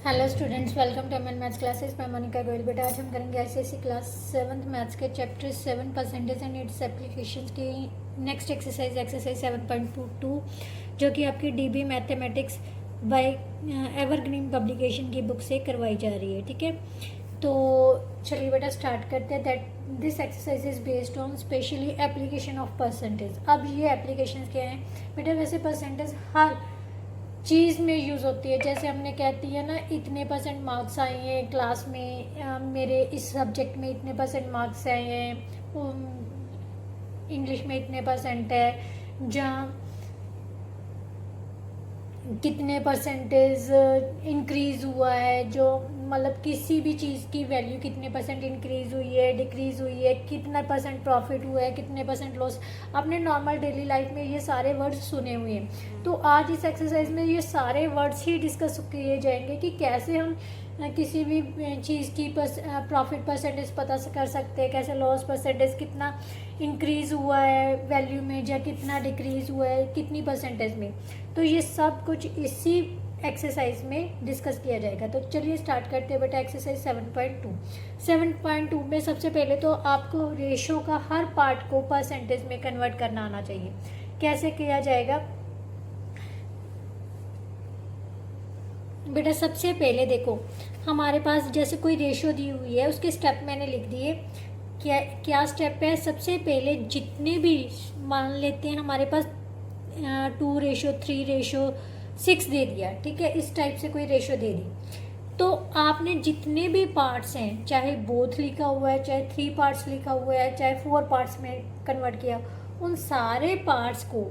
Hello students, welcome to MN maths classes. मैं मोनिका गोयल। बेटा आज हम करेंगे आईसीएसई क्लास 7th मैथ्स के chapter 7 percentage and its applications की नेक्स्ट एक्सरसाइज 7.22 जो कि आपकी DB mathematics by Evergreen Publication की बुक से करवाई जा रही है। ठीक है, तो चलिए बेटा स्टार्ट करते हैं। That this exercise is based on specially application of percentage. अब ये एप्लीकेशन क्या है बेटा? वैसे परसेंटेज हर चीज़ में यूज़ होती है। जैसे हमने कहती है ना, इतने परसेंट मार्क्स आए हैं क्लास में, मेरे इस सब्जेक्ट में इतने परसेंट मार्क्स आए हैं, इंग्लिश में इतने परसेंट है, जहाँ कितने परसेंटेज इंक्रीज़ हुआ है, जो मतलब किसी भी चीज़ की वैल्यू कितने परसेंट इंक्रीज़ हुई है, डिक्रीज़ हुई है, कितना परसेंट प्रॉफिट हुआ है, कितने परसेंट लॉस। आपने नॉर्मल डेली लाइफ में ये सारे वर्ड्स सुने हुए हैं। तो आज इस एक्सरसाइज में ये सारे वर्ड्स ही डिस्कस किए जाएंगे कि कैसे हम किसी भी चीज़ की प्रॉफिट परसेंटेज पता कर सकते हैं, कैसे लॉस परसेंटेज कितना इंक्रीज़ हुआ है वैल्यू में, या कितना डिक्रीज़ हुआ है कितनी परसेंटेज में। तो ये सब कुछ इसी एक्सरसाइज में डिस्कस किया जाएगा। तो चलिए स्टार्ट करते हैं बेटा एक्सरसाइज 7.2 में सबसे पहले तो आपको रेशो का हर पार्ट को परसेंटेज में कन्वर्ट करना आना चाहिए। कैसे किया जाएगा बेटा? सबसे पहले देखो, हमारे पास जैसे कोई रेशो दी हुई है, उसके स्टेप मैंने लिख दिए। क्या स्टेप है? सबसे पहले जितने भी मान लेते हैं हमारे पास 2:3:6 दे दिया, ठीक है, इस टाइप से कोई रेशो दे दी, तो आपने जितने भी पार्ट्स हैं, चाहे बोथ लिखा हुआ है, चाहे 3 पार्ट्स लिखा हुआ है, चाहे 4 पार्ट्स में कन्वर्ट किया, उन सारे पार्ट्स को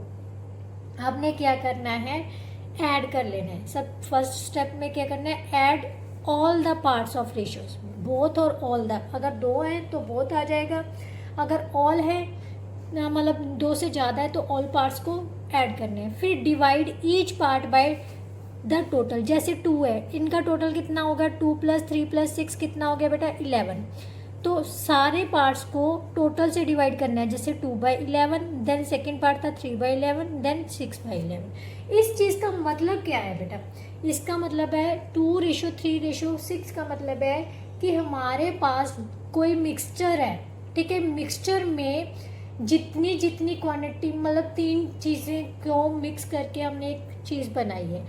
आपने क्या करना है? ऐड कर लेना है। सब फर्स्ट स्टेप में क्या करना है? Add all the parts of ratios, both और ऑल द। अगर 2 हैं तो बोथ आ जाएगा, अगर ऑल है मतलब 2 से ज़्यादा है तो ऑल पार्ट्स को ऐड करने हैं। फिर divide each part by the total. जैसे 2 है, इनका टोटल कितना होगा? 2 + 3 + 6 कितना हो गया बेटा? 11। तो सारे पार्ट्स को टोटल से डिवाइड करना है। जैसे 2/11, देन सेकेंड पार्ट था 3/11, देन 6/11। इस चीज़ का मतलब क्या है बेटा? इसका मतलब है 2:3:6 का मतलब है कि हमारे पास कोई मिक्सचर है, ठीक है। मिक्सचर में जितनी जितनी क्वांटिटी, मतलब 3 चीज़ें को मिक्स करके हमने एक चीज़ बनाई है।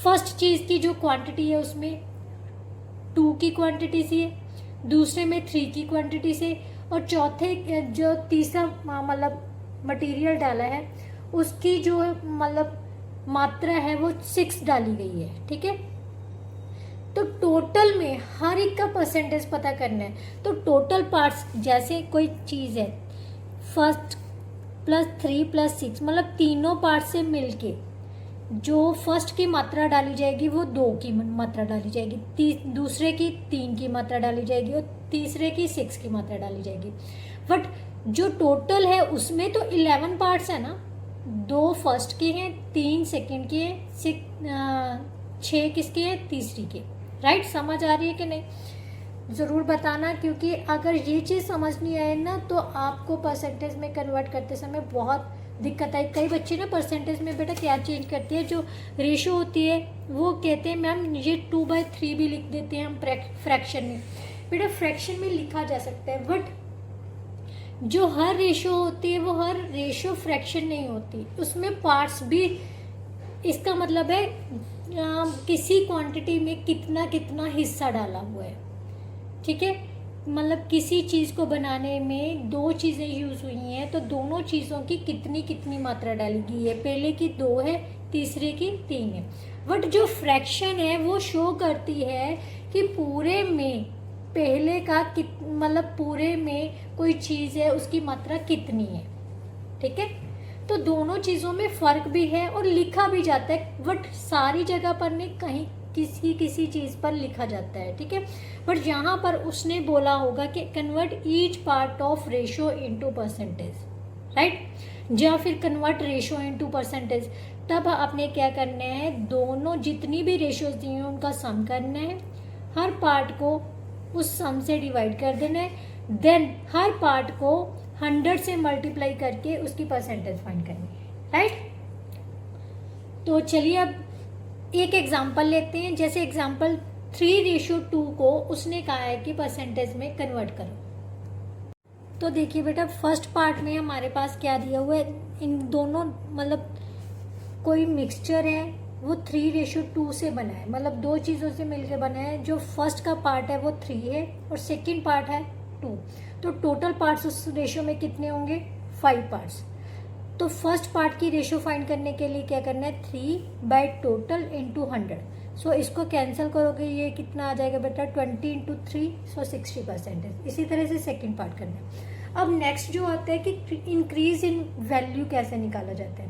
फर्स्ट चीज़ की जो क्वांटिटी है उसमें 2 की क्वांटिटी से है, दूसरे में 3 की क्वांटिटी से, और चौथे जो तीसरा मतलब मटेरियल डाला है उसकी जो मतलब मात्रा है वो 6 डाली गई है, ठीक है। तो टोटल में हर एक का परसेंटेज पता करना है। तो टोटल पार्ट्स, जैसे कोई चीज़ है, फर्स्ट +3 + 6 मतलब तीनों पार्ट से मिलके जो फर्स्ट की मात्रा डाली जाएगी वो 2 की मात्रा डाली जाएगी, दूसरे की 3 की मात्रा डाली जाएगी, और तीसरे की 6 की मात्रा डाली जाएगी। बट जो टोटल है उसमें तो 11 पार्ट्स है ना, 2 फर्स्ट के हैं, 3 सेकेंड के हैं, 6 किसके हैं? तीसरी के। राइट, समझ आ रही है कि नहीं? ज़रूर बताना, क्योंकि अगर ये चीज़ समझ नहीं आए ना तो आपको परसेंटेज में कन्वर्ट करते समय बहुत दिक्कत आई। कई बच्चे ना परसेंटेज में बेटा क्या चेंज करती है, जो रेशो होती है वो कहते हैं मैम ये 2/3 भी लिख देते हैं हम फ्रैक्शन में। बेटा फ्रैक्शन में लिखा जा सकता है, बट जो हर रेशो होती है वो हर रेशो फ्रैक्शन नहीं होती, उसमें पार्ट्स भी। इसका मतलब है किसी क्वांटिटी में कितना कितना हिस्सा डाला हुआ है, ठीक है। मतलब किसी चीज़ को बनाने में 2 चीज़ें यूज़ हुई हैं, तो दोनों चीज़ों की कितनी कितनी मात्रा डाली गई है। पहले की 2 है, तीसरे की 3 है। बट जो फ्रैक्शन है वो शो करती है कि पूरे में पहले का मतलब पूरे में कोई चीज़ है उसकी मात्रा कितनी है, ठीक है। तो दोनों चीज़ों में फ़र्क भी है और लिखा भी जाता है, बट सारी जगह पर नहीं, कहीं किसी चीज़ पर लिखा जाता है, ठीक है। बट यहाँ पर उसने बोला होगा कि convert each part of ratio into percentage, right, या फिर कन्वर्ट रेशो इनटू परसेंटेज। तब आपने क्या करना है? दोनों जितनी भी रेशोज दी हैं उनका सम करना है, हर पार्ट को उस सम से डिवाइड कर देना है, देन हर पार्ट को 100 से मल्टीप्लाई करके उसकी परसेंटेज फाइंड करनी है, राइट। तो चलिए अब एक एग्जांपल लेते हैं, जैसे एग्जांपल 3:2 को उसने कहा है कि परसेंटेज में कन्वर्ट करो। तो देखिए बेटा, फर्स्ट पार्ट में हमारे पास क्या दिया हुआ है, इन दोनों मतलब कोई मिक्सचर है वो 3:2 से बना है, मतलब दो चीज़ों से मिलकर बना है। जो फर्स्ट का पार्ट है वो 3 है और सेकंड पार्ट है 2। तो टोटल पार्ट्स उस रेशियो में कितने होंगे, 5 पार्ट्स। तो फर्स्ट पार्ट की रेशियो फाइंड करने के लिए क्या करना है, 3 टोटल इंटू 100। सो इसको कैंसिल करोगे, ये कितना आ जाएगा बेटा, 20 इंटू 3, सो 60%। इसी तरह से सेकंड पार्ट करना है। अब नेक्स्ट जो आता है कि इंक्रीज इन वैल्यू कैसे निकाला जाता है।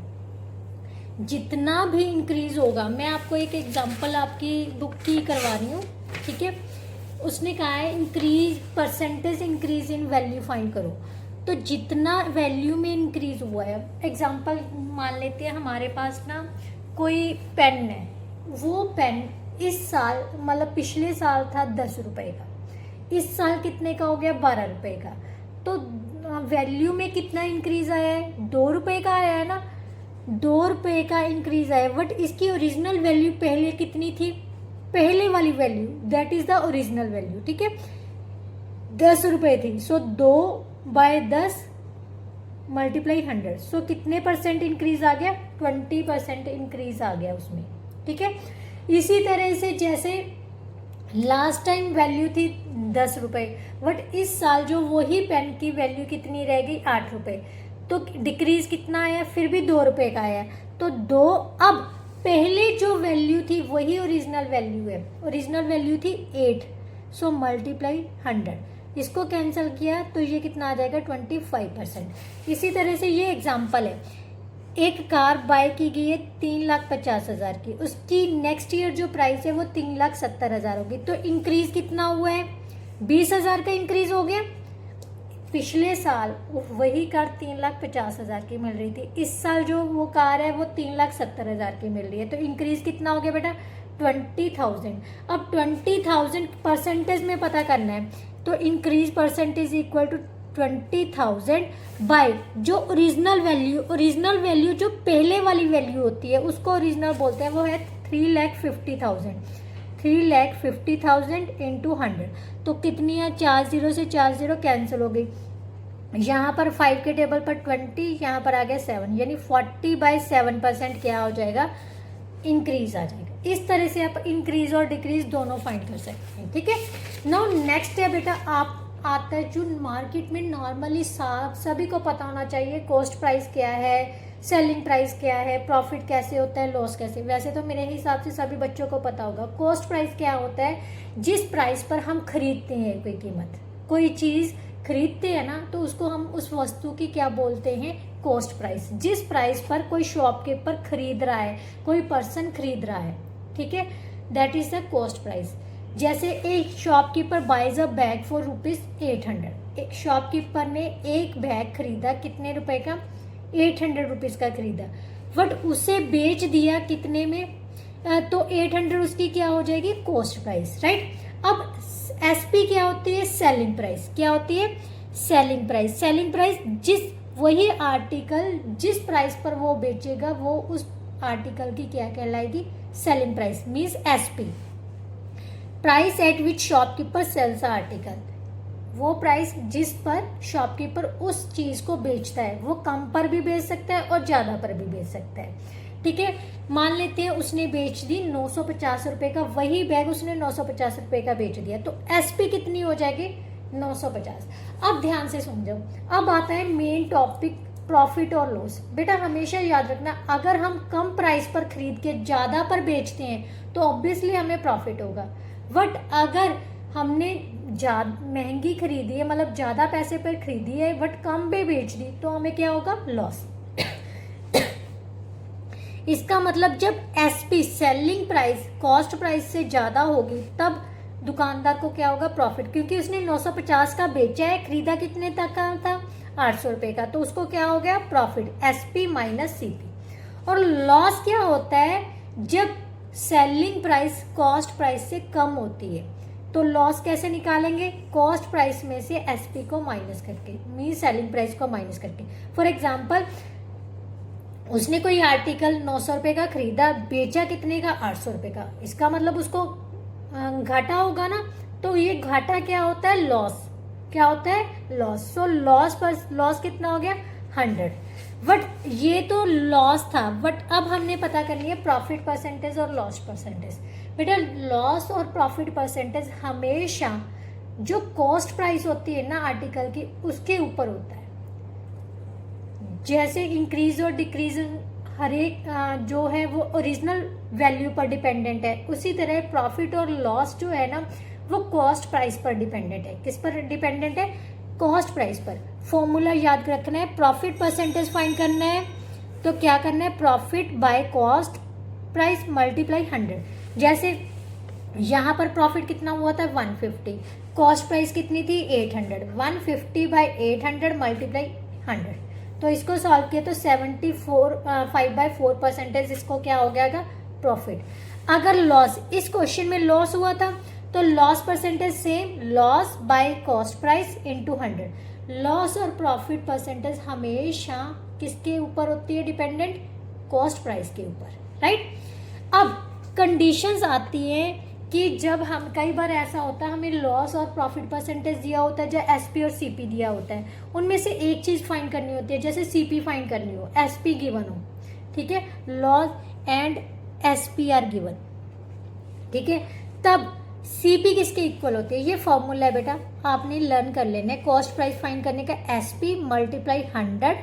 जितना भी इंक्रीज होगा, मैं आपको एक एग्जांपल आपकी बुक की करवा रही हूँ, ठीक है। उसने कहा है increase percentage increase in value find करो। तो जितना वैल्यू में इंक्रीज हुआ है, एग्जांपल मान लेते हैं हमारे पास ना कोई पेन है, वो पेन इस साल मतलब पिछले साल था 10 रुपए का, इस साल कितने का हो गया, 12 रुपए का। तो वैल्यू में कितना इंक्रीज आया है, 2 रुपए का आया है ना, 2 रुपए का इंक्रीज आया। बट इसकी ओरिजिनल वैल्यू पहले कितनी थी, पहले वाली value, that is the original value, ठीक है, 10 रुपए थी। सो 2/10 मल्टीप्लाई 100, सो कितने परसेंट इंक्रीज आ गया, 20% इंक्रीज आ गया उसमें, ठीक है। इसी तरह से जैसे लास्ट टाइम वैल्यू थी 10 रुपए, बट इस साल जो वही पेन की वैल्यू कितनी रहेगी, 8 रुपए। तो डिक्रीज कितना आया, फिर भी 2 रुपए का आया। तो 2, अब पहले जो वैल्यू थी वही ओरिजिनल वैल्यू है, ओरिजिनल वैल्यू थी 8, सो मल्टीप्लाई 100, इसको कैंसिल किया तो ये कितना आ जाएगा, 25%। इसी तरह से ये एग्जांपल है, एक कार बाय की गई है 3,50,000 की, उसकी नेक्स्ट ईयर जो प्राइस है वो 3,70,000 होगी। तो इंक्रीज कितना हुआ है, 20,000 का इंक्रीज हो गया। पिछले साल वही कार 3,50,000 की मिल रही थी, इस साल जो वो कार है वो 3,70,000 की मिल रही है। तो इंक्रीज कितना हो गया बेटा, 20,000। अब 20,000 परसेंटेज में पता करना है, तो increase percentage equal to 20,000 by जो ओरिजिनल वैल्यू जो पहले वाली वैल्यू होती है उसको ओरिजिनल बोलते हैं, वो है 3,50,000। 3,50,000 इंटू 100, तो कितनी है, 4 0 से 4 0 कैंसिल हो गई। यहाँ पर 5 के टेबल पर 20, यहाँ पर आ गया 7, यानी 40/7% क्या हो जाएगा, इंक्रीज आ जाएगा। इस तरह से आप इंक्रीज और डिक्रीज दोनों फाइंड कर सकते हैं, ठीक है। नाउ नेक्स्ट है बेटा, आप आता है जो मार्केट में नॉर्मली सभी को पता होना चाहिए, कॉस्ट प्राइस क्या है, सेलिंग प्राइस क्या है, प्रॉफिट कैसे होता है, लॉस कैसे। वैसे तो मेरे हिसाब से सभी बच्चों को पता होगा। कॉस्ट प्राइस क्या होता है, जिस प्राइस पर हम खरीदते हैं कोई कीमत, कोई चीज़ खरीदते हैं ना, तो उसको हम उस वस्तु की क्या बोलते हैं, कॉस्ट प्राइस। जिस प्राइस पर कोई शॉपकीपर खरीद रहा है, कोई पर्सन खरीद रहा है, ठीक है, that is the cost price. जैसे एक shopkeeper buys a bag for ₹800, एक शॉपकीपर ने एक बैग खरीदा कितने रुपए का, 800 रुपीज़ का खरीदा, बट उसे बेच दिया कितने में, तो 800 उसकी क्या हो जाएगी, कॉस्ट प्राइस, राइट। अब एसपी क्या होती है, सेलिंग प्राइस। क्या होती है, सेलिंग प्राइस। सेलिंग प्राइस जिस वही आर्टिकल जिस प्राइस पर वो बेचेगा वो उस आर्टिकल की क्या कहलाएगी, selling price, means SP. Price at which shopkeeper sells article, वो प्राइस जिस पर शॉपकीपर उस चीज को बेचता है, वो कम पर भी बेच सकता है और ज्यादा पर भी बेच सकता है, ठीक है। मान लेते हैं उसने बेच दी 950 रुपए का, वही बैग उसने 950 रुपए का बेच दिया, तो एसपी कितनी हो जाएगी, 950। अब ध्यान से समझो, अब आता है मेन टॉपिक, प्रॉफिट और लॉस। बेटा हमेशा याद रखना, अगर हम कम प्राइस पर खरीद के ज्यादा पर बेचते हैं तो ऑब्वियसली हमें प्रॉफिट होगा, बट अगर हमने महंगी खरीदी है, मतलब ज्यादा पैसे पर खरीदी है बट कम पे बेच दी, तो हमें क्या होगा, लॉस। इसका मतलब जब SP selling price cost price से ज्यादा होगी तब दुकानदार को क्या होगा, प्रॉफिट, क्योंकि उसने 950 का बेचा है, खरीदा कितने तक का था, 800 रुपए का, तो उसको क्या हो गया, प्रॉफिट, एसपी माइनस सीपी। और लॉस क्या होता है, जब सेलिंग प्राइस कॉस्ट प्राइस से कम होती है, तो लॉस कैसे निकालेंगे, कॉस्ट प्राइस में से एसपी को माइनस करके, मीन सेलिंग प्राइस को माइनस करके। फॉर एग्जांपल उसने कोई आर्टिकल 900 रुपये का खरीदा, बेचा कितने का, 800 रुपये का, इसका मतलब उसको घाटा होगा ना। तो ये घाटा क्या होता है, लॉस। क्या होता है, लॉस। सो लॉस पर लॉस कितना हो गया, 100। बट ये तो लॉस था, बट अब हमने पता करनी है प्रॉफिट परसेंटेज और लॉस परसेंटेज। बेटा लॉस और प्रॉफिट परसेंटेज हमेशा जो कॉस्ट प्राइस होती है ना आर्टिकल की, उसके ऊपर होता है। जैसे इंक्रीज और डिक्रीज हर एक जो है वो ओरिजिनल वैल्यू पर डिपेंडेंट है, उसी तरह प्रॉफिट और लॉस जो है ना वो कॉस्ट प्राइस पर डिपेंडेंट है। किस पर डिपेंडेंट है, कॉस्ट प्राइस पर। फॉर्मूला याद रखना है, प्रॉफिट परसेंटेज फाइंड करना है तो क्या करना है, profit by cost price multiply 100। जैसे यहाँ पर प्रॉफिट कितना हुआ था, 150, कॉस्ट प्राइस कितनी थी, 800, 150 बाय 800 मल्टीप्लाई 100। तो इसको सॉल्व किया तो 5/4% इसको क्या हो गया, प्रॉफिट। अगर लॉस, इस क्वेश्चन में लॉस हुआ था तो loss percentage same, loss by cost price into 100। Loss और प्रॉफिट परसेंटेज हमेशा किसके ऊपर होती है डिपेंडेंट, कॉस्ट प्राइस के ऊपर, राइट। अब कंडीशंस आती हैं कि जब हम, कई बार ऐसा होता है हमें लॉस और प्रॉफिट परसेंटेज दिया होता है, जो एसपी और सीपी दिया होता है, उनमें से एक चीज फाइंड करनी होती है। जैसे सीपी फाइंड करनी हो, एसपी गिवन हो, ठीक है, loss and SP R given, ठीक है, तब सीपी किसके इक्वल होती है, ये फॉर्मूला है बेटा, आपने लर्न कर लेना है। कॉस्ट प्राइस फाइंड करने का SP multiply 100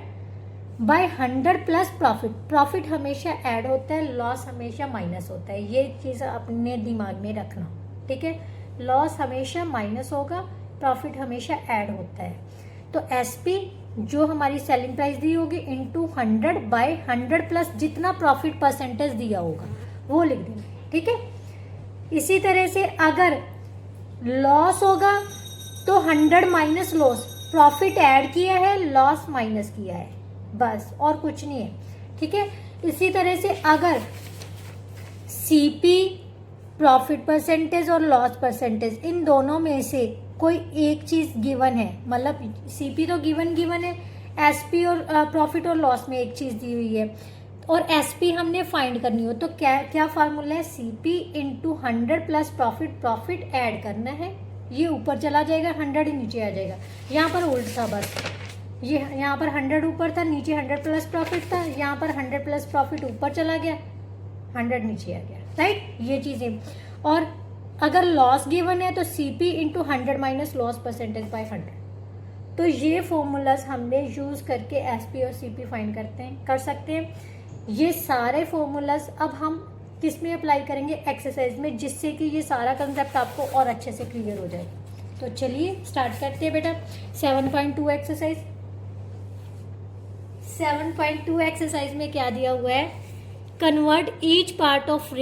by 100 plus profit. Profit हमेशा ऐड होता है, लॉस हमेशा माइनस होता है, ये चीज़ अपने दिमाग में रखना, ठीक है। लॉस हमेशा माइनस होगा, प्रॉफिट हमेशा ऐड होता है। तो एसपी जो हमारी सेलिंग प्राइस दी होगी इनटू 100 बाय 100 प्लस जितना प्रॉफिट परसेंटेज दिया होगा वो लिख देंगे, ठीक है। इसी तरह से अगर लॉस होगा तो 100 माइनस लॉस, प्रॉफिट ऐड किया है, लॉस माइनस किया है, बस और कुछ नहीं है, ठीक है। इसी तरह से अगर सीपी, प्रॉफिट परसेंटेज और लॉस परसेंटेज, इन दोनों में से कोई एक चीज गिवन है, मतलब सीपी तो गिवन है, एसपी और प्रॉफिट और लॉस में एक चीज दी हुई है और एसपी हमने फाइंड करनी हो, तो क्या फार्मूला है, CP into 100 plus profit, profit add करना है, ये ऊपर चला जाएगा, 100 ही नीचे आ जाएगा। यहाँ पर उल्ट था बस, ये यहाँ पर 100 ऊपर था, नीचे 100 प्लस प्रॉफिट था, यहाँ पर 100 प्लस प्रॉफिट ऊपर चला गया, 100 नीचे आ गया, राइट, ये चीज़ें। और अगर लॉस गिवन है तो CP into 100 minus loss percentage by 100। तो ये फॉर्मूलाज हमने यूज़ करके एसपी और सीपी फाइंड कर सकते हैं। ये सारे फॉर्मूलाज अब हम किस में अप्लाई करेंगे, एक्सरसाइज में, जिससे कि ये सारा कंसेप्ट आपको और अच्छे से क्लियर हो जाए। तो चलिए स्टार्ट करते हैं बेटा। 7.2 एक्सरसाइज, 7.2 एक्सरसाइज में क्या दिया हुआ है, convert each part of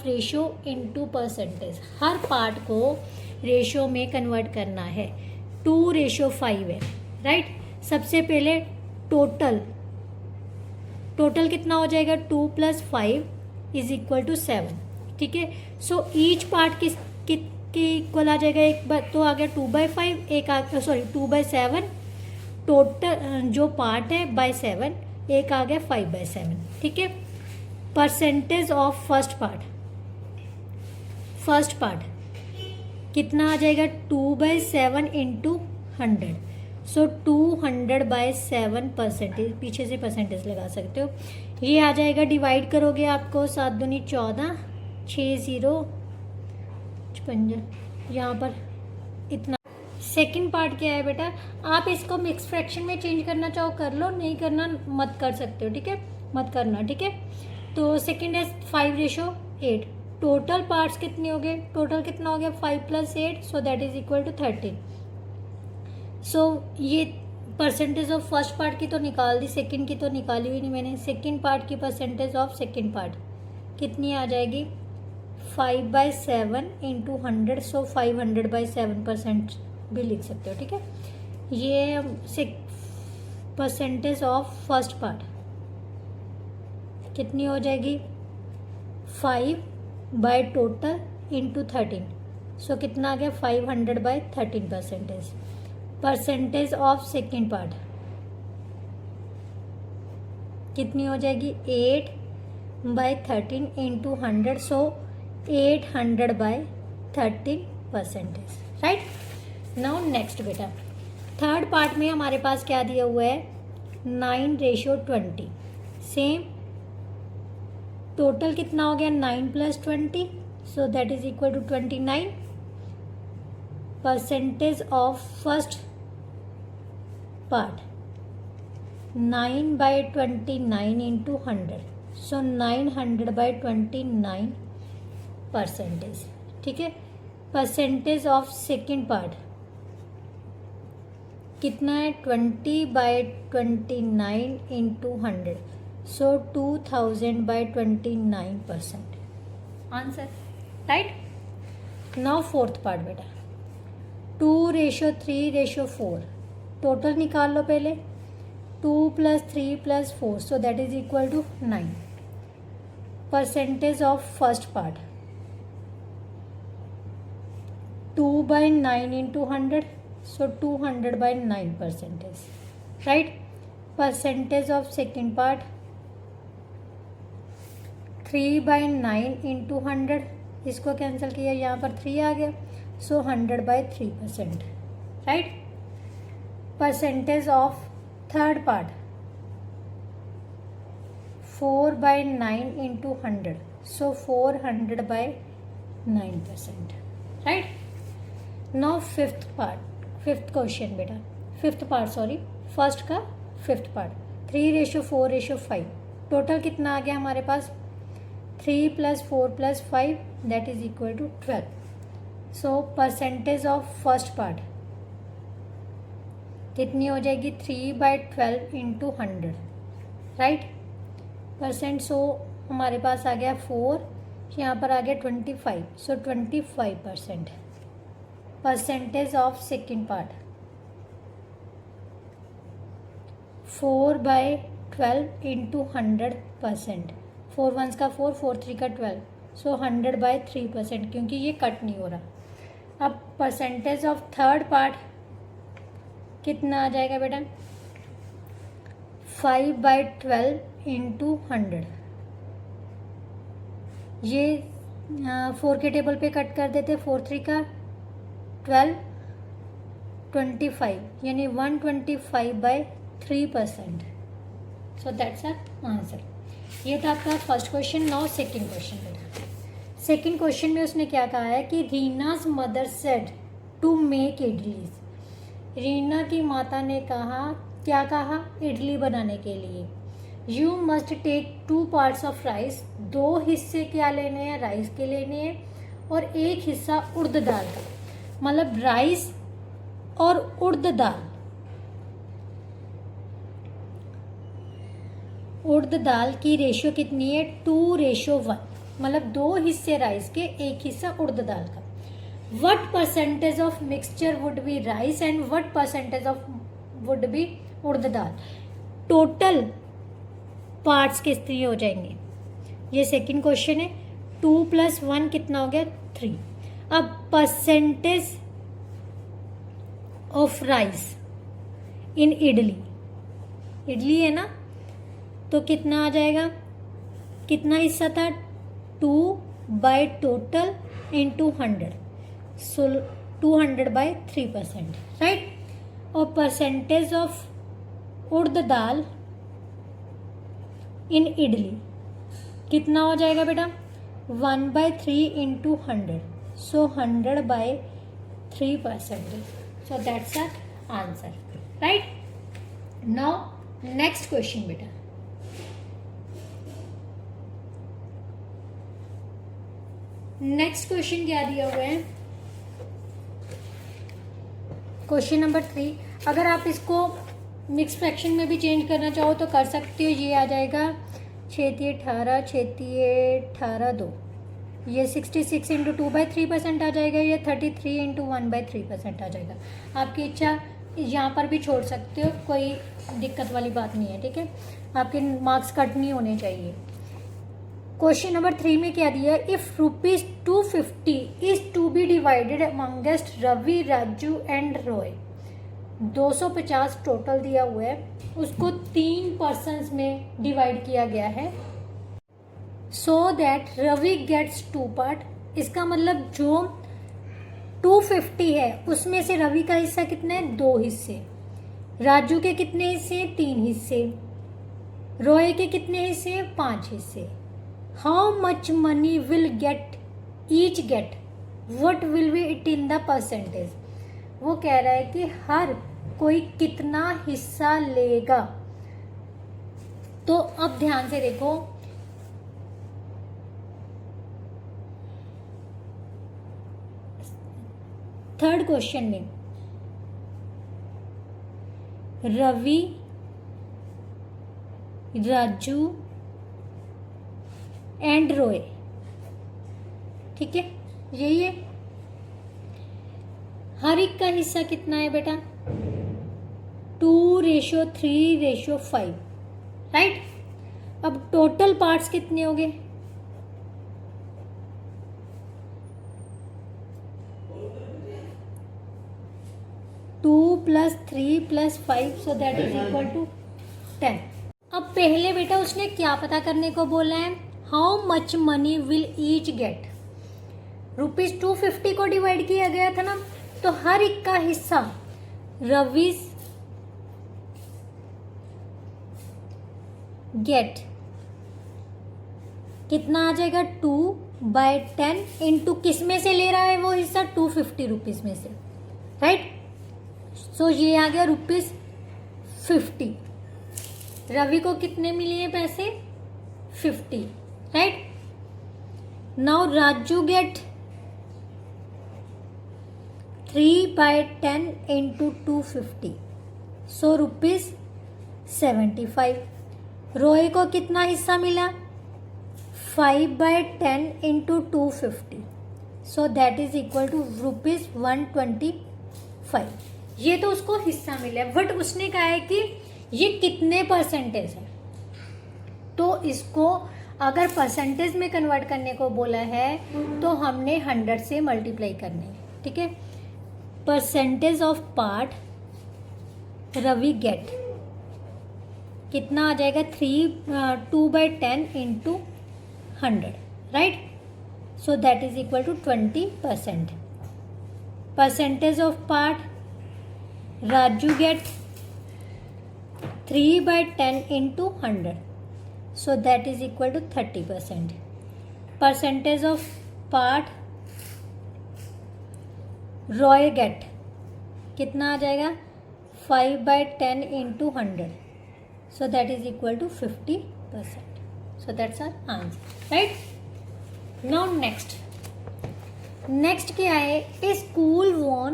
ratio into percentage. Her part को रेशो में कन्वर्ट करना है। 2:5 है, राइट। सबसे पहले टोटल कितना हो जाएगा, 2 + 5 = 7, ठीक है। सो ईच पार्ट के इक्वल आ जाएगा, एक बार तो आ गया 2/5, एक आ 2/7, टोटल जो पार्ट है बाय 7, एक आ गया 5/7, ठीक है। परसेंटेज ऑफ फर्स्ट पार्ट कितना आ जाएगा, 2/7 इंटू 100, सो 200/7 परसेंटेज, पीछे से परसेंटेज लगा सकते हो। ये आ जाएगा, डिवाइड करोगे आपको 7 दूनी 14, 6 0 55, यहाँ पर इतना। सेकंड पार्ट क्या है बेटा, आप इसको मिक्स फ्रैक्शन में चेंज करना चाहो कर लो, नहीं करना मत कर सकते हो, ठीक है, मत करना, ठीक है। तो सेकंड है 5:8। टोटल पार्ट्स कितने हो गए, टोटल कितना हो गया 5 + 8, so that is equal to 13। So ये परसेंटेज ऑफ फर्स्ट पार्ट की तो निकाल दी, सेकंड की तो निकाली हुई नहीं मैंने। सेकंड पार्ट की परसेंटेज ऑफ सेकंड पार्ट कितनी आ जाएगी, 5/7 इंटू 100, सो 500/7% भी लिख सकते हो, ठीक है। ये परसेंटेज ऑफ फर्स्ट पार्ट कितनी हो जाएगी, 5 टोटल इंटू 13, सो कितना आ गया 500/13%। परसेंटेज ऑफ सेकेंड पार्ट कितनी हो जाएगी 8/13 इंटू 100, सो 800/13%, राइट। नाउ नेक्स्ट बेटा, थर्ड पार्ट में हमारे पास क्या दिया हुआ है 9:20, सेम टोटल कितना हो गया 9 + 20, so that is equal to 29। Percentage of first part 9/29 into 100, so 900/29%, ठीक है। परसेंटेज ऑफ सेकेंड पार्ट कितना है 20/29 इंटू 100, सो 2000/29%, answer, right. Now fourth part बेटा 2:3:4, टोटल निकाल लो पहले 2 + 3 + 4, so that is equal to 9। Percentage of first part 2/9 into 100, so 200/9%, right. Percentage of second part 3/9 into 100, इसको cancel किया, यहाँ पर 3 आ गया, so 100/3%, right. Percentage of third part 4/9 into 100, so 400/9%, right. Now fifth question बेटा, first का fifth part 3:4:5, total कितना आ गया हमारे पास 3 + 4 + 5, that is equal to 12। So percentage of first part कितनी हो जाएगी 3/12 इंटू 100, राइट। परसेंट, सो हमारे पास आ गया 4, यहाँ पर आ गया 25, सो 25%। Percentage of second part 4/12 into 100%, 4 1s का 4, 4 3 का 12, सो 100/3%, क्योंकि ये कट नहीं हो रहा। अब परसेंटेज ऑफ थर्ड पार्ट कितना आ जाएगा बेटा 5/12 इंटू 100, ये 4 के टेबल पे कट कर देते, 4 3 का 12, 25, यानी 125/3%, सो दैट्स आवर आंसर। ये था आपका first question. Now second question बेटा, सेकंड क्वेश्चन में उसने क्या कहा है कि Reena's mother said to make idlis, Reena की माता ने कहा, क्या कहा, इडली बनाने के लिए। You must take 2 parts of rice, 2 हिस्से क्या लेने हैं राइस के लेने हैं, और 1 हिस्सा उड़द दाल का, मतलब राइस और उड़द दाल, उड़द दाल की रेशियो कितनी है 2:1, मतलब 2 हिस्से राइस के 1 हिस्सा उड़द दाल का। What percentage of mixture would be rice and what percentage of would be urad dal, total parts कितने हो जाएंगे, ये सेकंड क्वेश्चन है। 2 + 1 कितना हो गया 3। अब परसेंटेज ऑफ राइस इन इडली, इडली है ना, तो कितना आ जाएगा, कितना हिस्सा था 2 by total into 100, so 200/3%, right. और percentage of urad dal in idli कितना हो जाएगा बेटा 1/3 into 100, so 100/3%, so that's our answer, right. Now next question बेटा, नेक्स्ट क्वेश्चन क्या दिया हुआ है, क्वेश्चन नंबर 3। अगर आप इसको मिक्स फ्रैक्शन में भी चेंज करना चाहो तो कर सकते हो, ये आ जाएगा 6×18 6×18 ये 66 इंटू 2/3% आ जाएगा, ये 33 इंटू 1/3% आ जाएगा। आपकी इच्छा यहाँ पर भी छोड़ सकते हो, कोई दिक्कत वाली बात नहीं है, ठीक है। आपके मार्क्स कट नहीं होने चाहिए। क्वेश्चन नंबर 3 में क्या दिया, if ₹250 is to be divided amongst Ravi, Raju and Roy, 250 total दिया हुआ है, उसको 3 पर्सन्स में डिवाइड किया गया है, so that Ravi gets 2 part. इसका मतलब जो 250 है उसमें से रवि का हिस्सा कितना है, 2 हिस्से। राजू के कितने हिस्से हैं, 3 हिस्से। रोए के कितने हिस्से हैं, 5 हिस्से। How much money will get each get, what will be it in the percentage. वो कह रहा है कि हर कोई कितना हिस्सा लेगा। तो अब ध्यान से देखो, थर्ड क्वेश्चन में रवि, राजू एंड रोए, ठीक है, यही है। हर एक का हिस्सा कितना है बेटा, 2:3:5, राइट। अब टोटल पार्ट्स कितने हो गए, 2 + 3 + 5, so that is equal to 10। अब पहले बेटा उसने क्या पता करने को बोला है, how much money will each get. ₹250 को डिवाइड किया गया था ना, तो हर एक का हिस्सा रविस गेट कितना आ जाएगा, 2/10 इंटू किस में से ले रहा है वो हिस्सा, 250 रुपीज में से, राइट। सो ये आ गया ₹50। रवि को कितने मिले हैं पैसे, 50, right. Now Raju get 3/10 into 250, so ₹75। Roy को कितना हिस्सा मिला, 5/10 into 250, so that is equal to ₹125। ये तो उसको हिस्सा मिला, बट उसने कहा है कि ये कितने परसेंटेज है। तो इसको अगर परसेंटेज में कन्वर्ट करने को बोला है तो हमने 100 से मल्टीप्लाई करने हैं, ठीक है। Percentage of part Ravi get कितना आ जाएगा, 2/10 into 100, right. So that is equal to 20%। Percentage of part Raju get 3/10 into 100, so that is equal to 30%. Percentage of part Roy get कितना आ जाएगा, 5/10 into 100, so that is equal to 50%. So that's our answer, right? Now next क्या है, a school won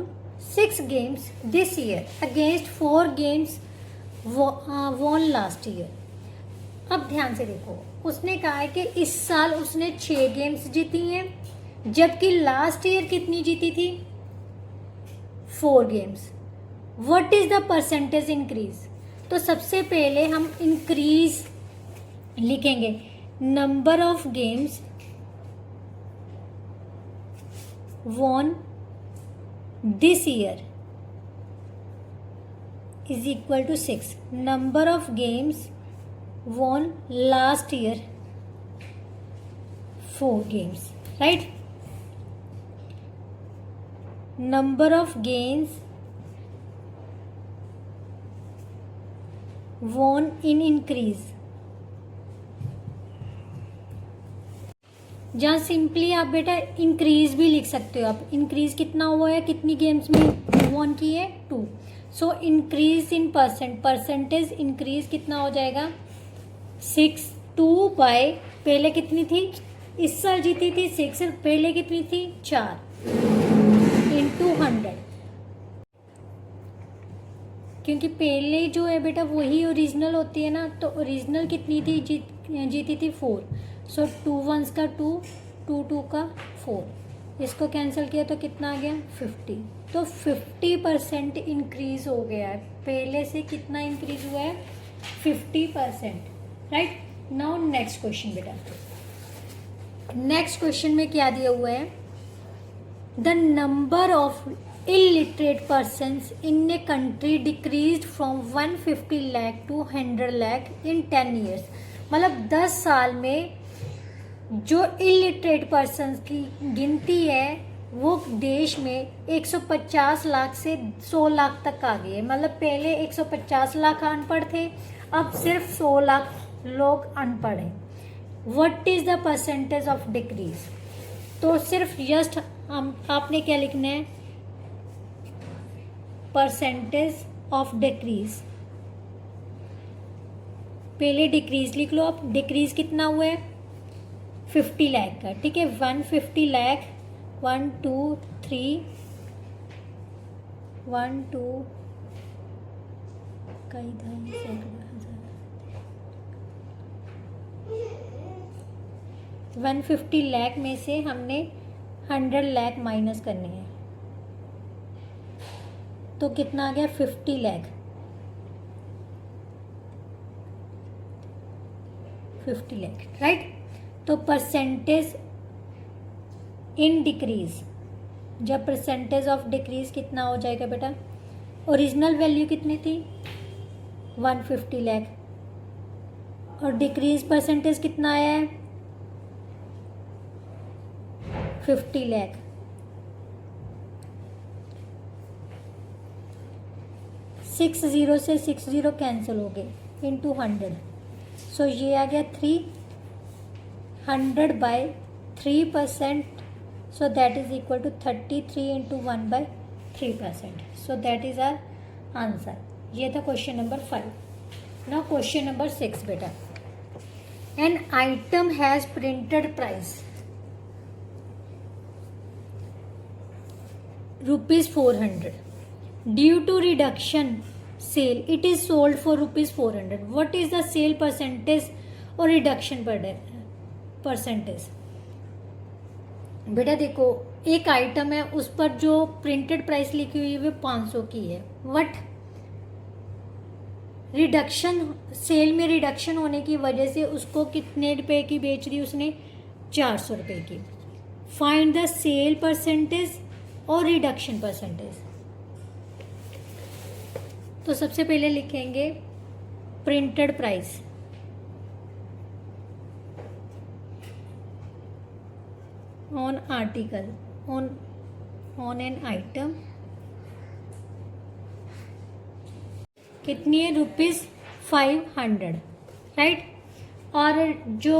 6 games this year against 4 games won last year. अब ध्यान से देखो, उसने कहा है कि इस साल उसने 6 गेम्स जीती हैं, जबकि लास्ट ईयर कितनी जीती थी, 4 games. What is the percentage increase. तो सबसे पहले हम इंक्रीज लिखेंगे, number of games won this year is equal to 6, number of games won last year 4 games, right. Number of games won in increase, जहाँ simply आप बेटा increase भी लिख सकते हो। आप इंक्रीज कितना हुआ है, कितनी गेम्स में वॉन की है, 2। So increase in percentage increase कितना हो जाएगा, 6, 2 बाय पहले कितनी थी, इस साल जीती थी 6, पहले कितनी थी 4 इंटू 100, क्योंकि पहले जो है बेटा वही ओरिजिनल होती है ना, तो ओरिजिनल कितनी थी, जीती थी 4। सो 2 1s का 2, 2 2 का 4, इसको कैंसिल किया तो कितना आ गया, 50। तो 50% इंक्रीज हो गया है, पहले से कितना इंक्रीज हुआ है, 50%, राइट। नाउ नेक्स्ट क्वेश्चन बेटा, नेक्स्ट क्वेश्चन में क्या दिया हुआ है, the number of illiterate persons in a country decreased from 150 lakh to 100 lakh in 10 years. मतलब 10 साल में जो इलिटरेट पर्सन्स की गिनती है वो देश में 150 लाख से 100 लाख तक आ गई है. मतलब पहले 150 लाख अनपढ़ थे, अब सिर्फ 100 लाख लोग अनपढ़ हैं. What is the percentage of decrease? तो सिर्फ जस्ट आपने क्या लिखना है, परसेंटेज ऑफ डिक्रीज. पहले डिक्रीज लिख लो. अब डिक्रीज कितना हुआ है? 50 लाख का. ठीक है, 150 लाख 1 2 3 1 2 कई ढाई सैकड़ा 150 लाख में से हमने 100 लाख माइनस करने हैं. तो कितना आ गया? 50 लाख. 50 लाख, राइट. तो परसेंटेज इन डिक्रीज, जब परसेंटेज ऑफ डिक्रीज कितना हो जाएगा बेटा? ओरिजिनल वैल्यू कितनी थी? 150 लाख. और डिक्रीज परसेंटेज कितना आया है? 50 लाख. सिक्स जीरो से 6 जीरो कैंसिल हो गए इंटू 100. सो ये आ गया 300 by 3%. So that is equal to 33 into 1/3%. So that is our answer. ये था question number 5. Now question number 6 बेटा. An item has printed price ₹400. Due to reduction sale, it is sold for ₹400. What is the sale percentage or reduction percentage? बेटा देखो, एक item है, उस पर जो प्रिंटेड प्राइस लिखी हुई है वो 500 की है. वट रिडक्शन, सेल में रिडक्शन होने की वजह से उसको कितने रुपए की बेच दी उसने? 400 रुपये की. फाइंड द सेल परसेंटेज और रिडक्शन परसेंटेज. तो सबसे पहले लिखेंगे printed price. On article, on an item कितनी है? ₹500, राइट. और जो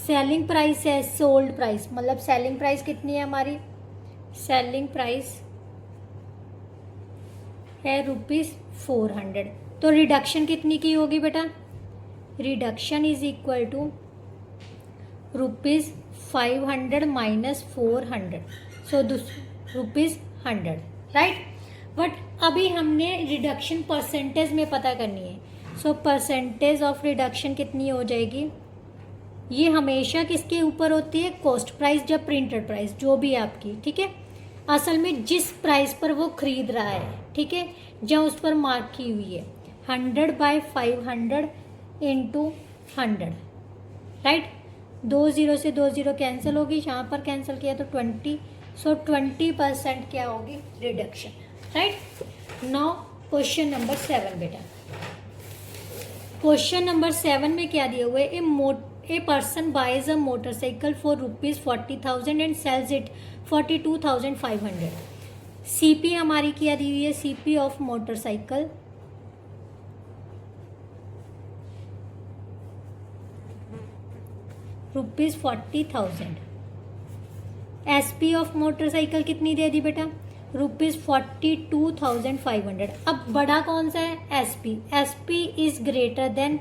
सेलिंग प्राइस है, सोल्ड प्राइस, मतलब सेलिंग प्राइस कितनी है हमारी? सेलिंग प्राइस है ₹400. तो रिडक्शन कितनी की होगी बेटा? Reduction is equal to ₹500 minus 400. So ₹100, right. But अभी हमने रिडक्शन परसेंटेज में पता करनी है. सो परसेंटेज ऑफ रिडक्शन कितनी हो जाएगी? ये हमेशा किसके ऊपर होती है? कॉस्ट प्राइस, जब प्रिंटेड प्राइस जो भी आपकी, ठीक है, असल में जिस प्राइस पर वो खरीद रहा है, ठीक है, जहाँ उस पर मार्क की हुई है. 100/500 इंटू 100, राइट. 2 जीरो से 2 जीरो कैंसिल होगी, यहाँ पर कैंसिल किया तो 20. सो 20% क्या होगी? Reduction, right. Now question number 7 बेटा. क्वेश्चन नंबर 7 में क्या दिया हुआ है? A person buys a motorcycle for ₹40,000 and sells it 42,500. CP हमारी क्या दी हुई है? CP of motorcycle ₹40,000. SP of motorcycle कितनी दे दी बेटा? ₹42,500. अब बड़ा कौन सा है? SP. SP is greater than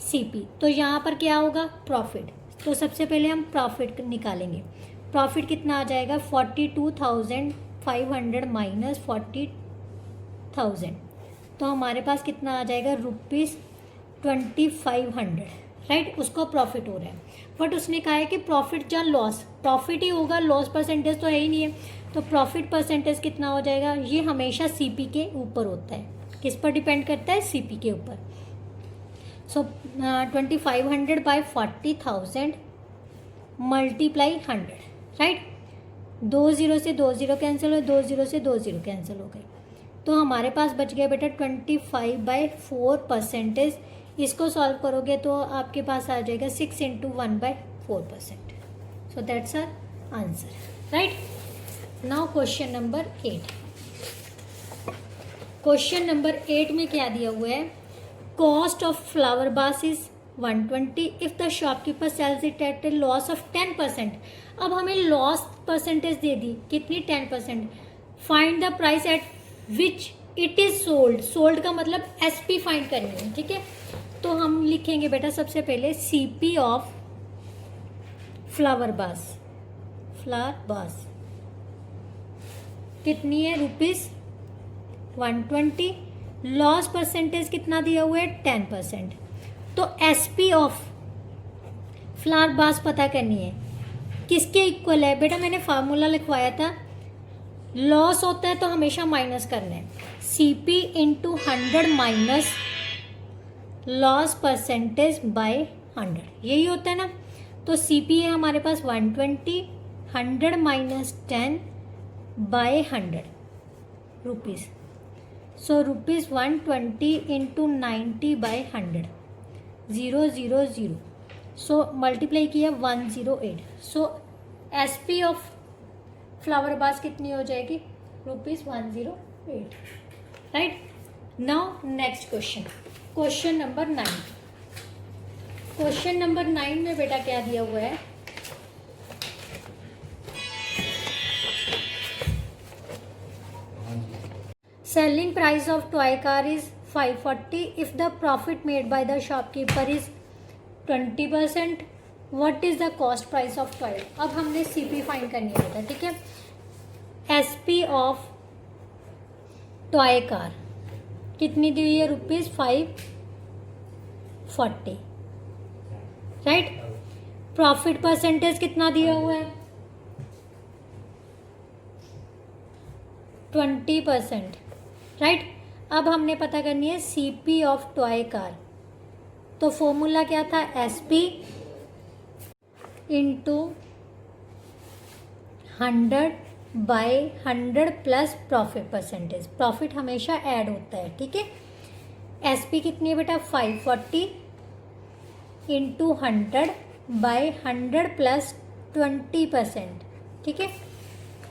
CP. तो यहाँ पर क्या होगा? प्रॉफिट. तो सबसे पहले हम प्रॉफिट निकालेंगे. प्रॉफिट कितना आ जाएगा? 42,500 माइनस 40,000. तो हमारे पास कितना आ जाएगा? ₹2500, राइट. उसको प्रॉफिट हो रहा है. बट उसने कहा है कि प्रॉफिट या लॉस, प्रॉफिट ही होगा, लॉस परसेंटेज तो है ही नहीं है. तो प्रॉफिट परसेंटेज कितना हो जाएगा? ये हमेशा CP के ऊपर होता है. किस पर डिपेंड करता है? CP के ऊपर. सो 2500 बाय 40,000 मल्टीप्लाई 100, राइट. 2 0 से 2 0 कैंसिल हो, 2 0 से 2 0 कैंसिल हो गए, तो हमारे पास बच गया बेटा 25/4%। इसको सॉल्व करोगे तो आपके पास आ जाएगा 6 × 1/4%। So that's our answer, right. Now question number 8। Question number 8 में क्या दिया हुआ है, cost of flower vase is 120 if the shopkeeper sells it at a loss of 10%। अब हमें लॉस परसेंटेज दे दी कितनी, 10%। Find the price at which it is sold. Sold का मतलब एसपी फाइंड करनी है, ठीक है। तो हम लिखेंगे बेटा सबसे पहले सीपी ऑफ फ्लावर बास। फ्लावर बास कितनी है, ₹120। लॉस परसेंटेज कितना दिया हुआ है, 10%। तो एसपी ऑफ फ्लावर बास पता करनी है, किसके इक्वल है बेटा, मैंने फार्मूला लिखवाया था, लॉस होता है तो हमेशा माइनस करना है, CP into 100 minus loss percentage by 100, यही होता है ना। तो सीपी है हमारे पास 120, 100 माइनस 10 बाय 100 रुपीज़। सो ₹120 इंटू 90 बाय 100, 000। सो मल्टीप्लाई किया 108। सो एसपी ऑफ फ्लावर बास कितनी हो जाएगी, ₹108, right. Now next question, question number 9। Question number 9 में बेटा क्या दिया हुआ है, selling price of toy car is 540 if the profit made by the shopkeeper is 20%, what is the cost price of toy। अब हमने CP फाइंड करनी है, ठीक है। SP ऑफ टॉय कार कितनी दी हुई है, ₹540, राइट। प्रॉफिट परसेंटेज कितना दिया हुआ है, 20%, राइट। अब हमने पता करनी है सीपी ऑफ टॉय कार। तो फॉर्मूला क्या था, SP into 100 by 100 plus profit percentage. Profit हमेशा ऐड होता है, ठीक है। एसपी कितनी है बेटा, 540 इंटू 100 बाय 100 प्लस 20%, ठीक है।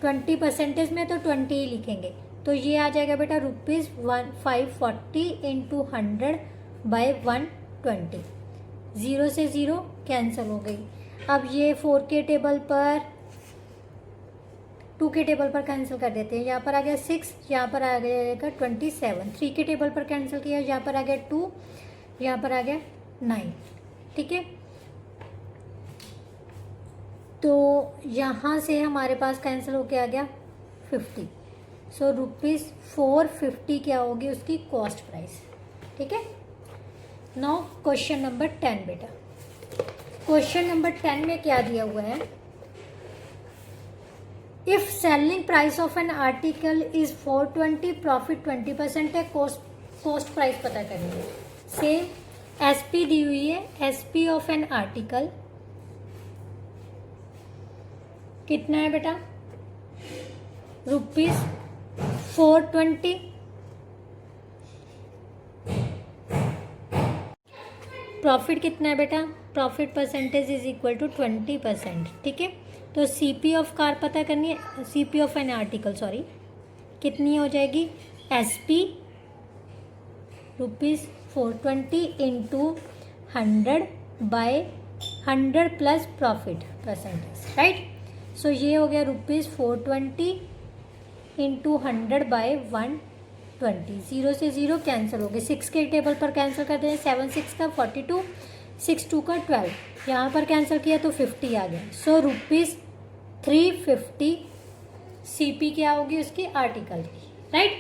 20% में तो 20 ही लिखेंगे, तो ये आ जाएगा बेटा ₹540 इंटू 100 बाय 120, 0 से 0 कैंसिल हो गई। अब ये 4 के टेबल पर 2 के टेबल पर कैंसिल कर देते हैं, यहाँ पर आ गया 6, यहाँ पर आ गया 27। 3 के टेबल पर कैंसिल किया, यहाँ पर आ गया 2, यहाँ पर आ गया 9, ठीक है। तो यहाँ से हमारे पास कैंसिल होके आ गया 50। सो ₹450 क्या होगी उसकी कॉस्ट प्राइस, ठीक है। नाउ क्वेश्चन नंबर 10 बेटा। क्वेश्चन नंबर 10 में क्या दिया हुआ है, if selling price of an article is 420, profit 20% है, कॉस्ट प्राइस पता करनी है। सेम एसपी दी हुई है, एसपी ऑफ एन आर्टिकल कितना है बेटा, ₹420। प्रॉफिट कितना है बेटा, profit percentage is equal to 20%, ठीक है। तो सीपी ऑफ कार पता करनी है, CP of an article sorry, कितनी हो जाएगी, SP ₹420 into 100 by 100 plus profit percentage, right. So ये हो गया ₹420 इंटू 100 बाय 120, 0 से 0 कैंसिल हो गए। 6 के टेबल पर कैंसिल कर दें, 7 6 का 42, 6 2 का 12, यहाँ पर कैंसिल किया तो 50 आ गया। सो ₹350 सीपी क्या होगी उसकी, आर्टिकल की, right.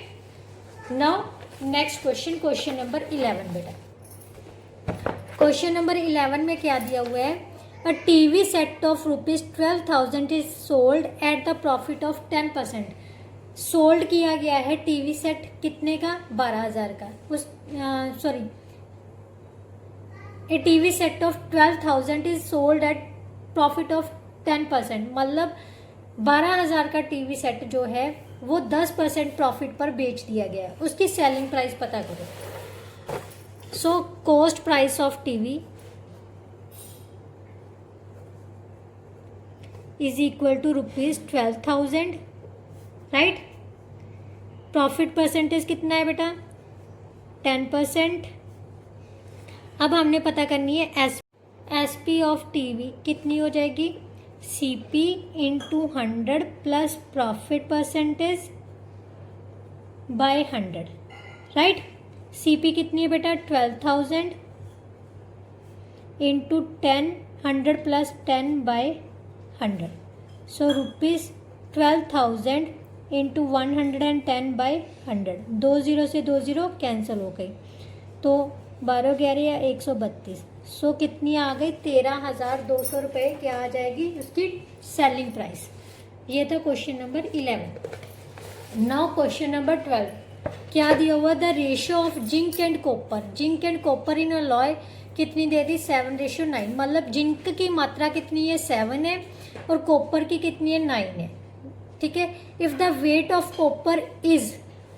Now next question, question number 11 बेटा। क्वेश्चन नंबर 11 में क्या दिया हुआ है, a TV set of ₹12,000 is sold at the profit of 10%। Sold किया गया है टीवी सेट कितने का, 12,000 का। उस sorry, A TV set of 12,000 is sold at profit of 10%, मतलब 12,000 का टीवी सेट जो है वो 10% प्रॉफिट पर बेच दिया गया है, उसकी सेलिंग प्राइस पता करो। So cost price of TV is equal to ₹12,000, right. Profit percentage कितना है बेटा, 10%। अब हमने पता करनी है एस पी ऑफ टीवी कितनी हो जाएगी, CP into 100 plus profit percentage by 100, right. CP कितनी है बेटा, 12,000 इंटू 10, 100 प्लस 10 बाय 100, सो ₹12,000 इंटू 110 बाय 100, 2 0 से 2 0 कैंसिल हो गई, तो 12 11 या 132, सो कितनी आ गई, 13,200 रुपये क्या आ जाएगी उसकी सेलिंग प्राइस। ये था question number 11। Now question number 12 क्या दिया हुआ, the ratio of zinc and copper, zinc and copper in alloy कितनी दे दी, 7:9, मतलब जिंक की मात्रा कितनी है, 7 है, और कॉपर की कितनी है, 9 है, ठीक है। If the weight of copper is,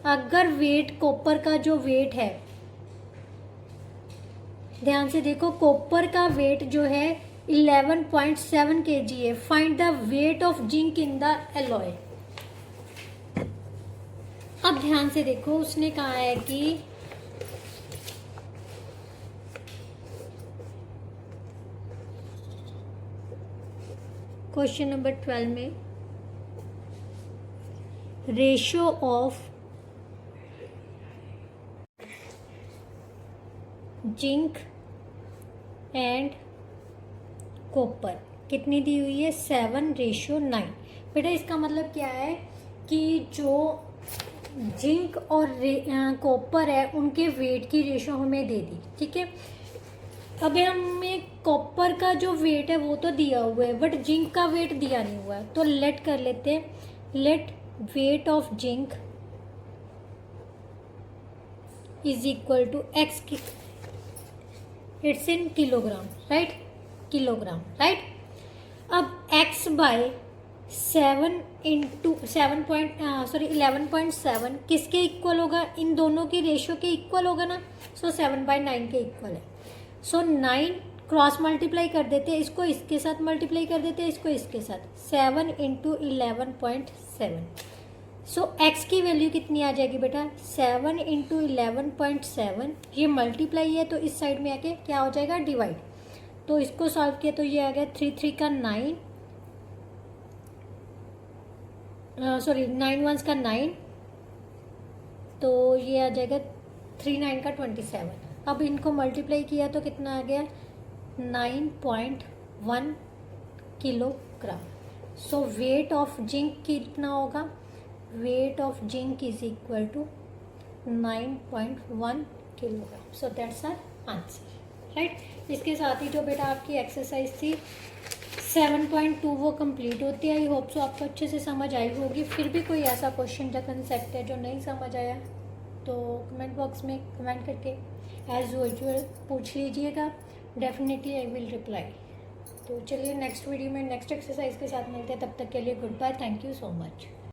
अगर वेट कॉपर का जो वेट है, ध्यान से देखो, कॉपर का वेट जो है 11.7 kg है, find the wait of zinc in the alloy. अब ध्यान से देखो, उसने कहा है कि क्वेश्चन नंबर 12 में ratio of zinc and copper कितनी दी हुई है, 7:9। बेटा इसका मतलब क्या है कि जो जिंक और कॉपर है उनके वेट की रेशियो हमें दे दी, ठीक है। अब हमें कॉपर का जो वेट है वो तो दिया हुआ है, बट जिंक का वेट दिया नहीं हुआ है, तो लेट कर लेते हैं, let weight of zinc is equal to x की, it's in kilogram, right, kilogram, right. अब x बाय 7 इंटू 11.7 किसके इक्वल होगा, इन दोनों की रेशियो के इक्वल होगा ना, सो 7/9 के इक्वल है। सो 9 क्रॉस मल्टीप्लाई कर देते हैं, इसको इसके साथ मल्टीप्लाई कर देते हैं, इसको इसके साथ, 7 इंटू 11.7, सो x की वैल्यू कितनी आ जाएगी बेटा, 7 इंटू 11.7, ये मल्टीप्लाई है तो इस साइड में आके क्या हो जाएगा, डिवाइड, तो इसको सॉल्व किया तो ये आ गया 3 3 का 9, सॉरी 9 1 का 9, तो ये आ जाएगा 3 9 का 27। अब इनको मल्टीप्लाई किया तो कितना आ गया, 9.1 kilogram. So weight of zinc कितना होगा, weight of zinc is equal to 9.1 kilogram. So that's our answer, right. इसके साथ ही जो बेटा आपकी एक्सरसाइज थी 7.2 वो कंप्लीट होती है। आई होप सो आपको अच्छे से समझ आई होगी। फिर भी कोई ऐसा क्वेश्चन या कंसेप्ट है जो नहीं समझ आया तो कमेंट बॉक्स में कमेंट करके एज यूजुअल पूछ लीजिएगा, डेफिनेटली आई विल रिप्लाई। तो चलिए नेक्स्ट वीडियो में नेक्स्ट एक्सरसाइज के साथ मिलते हैं, तब तक के लिए good bye, thank you so much.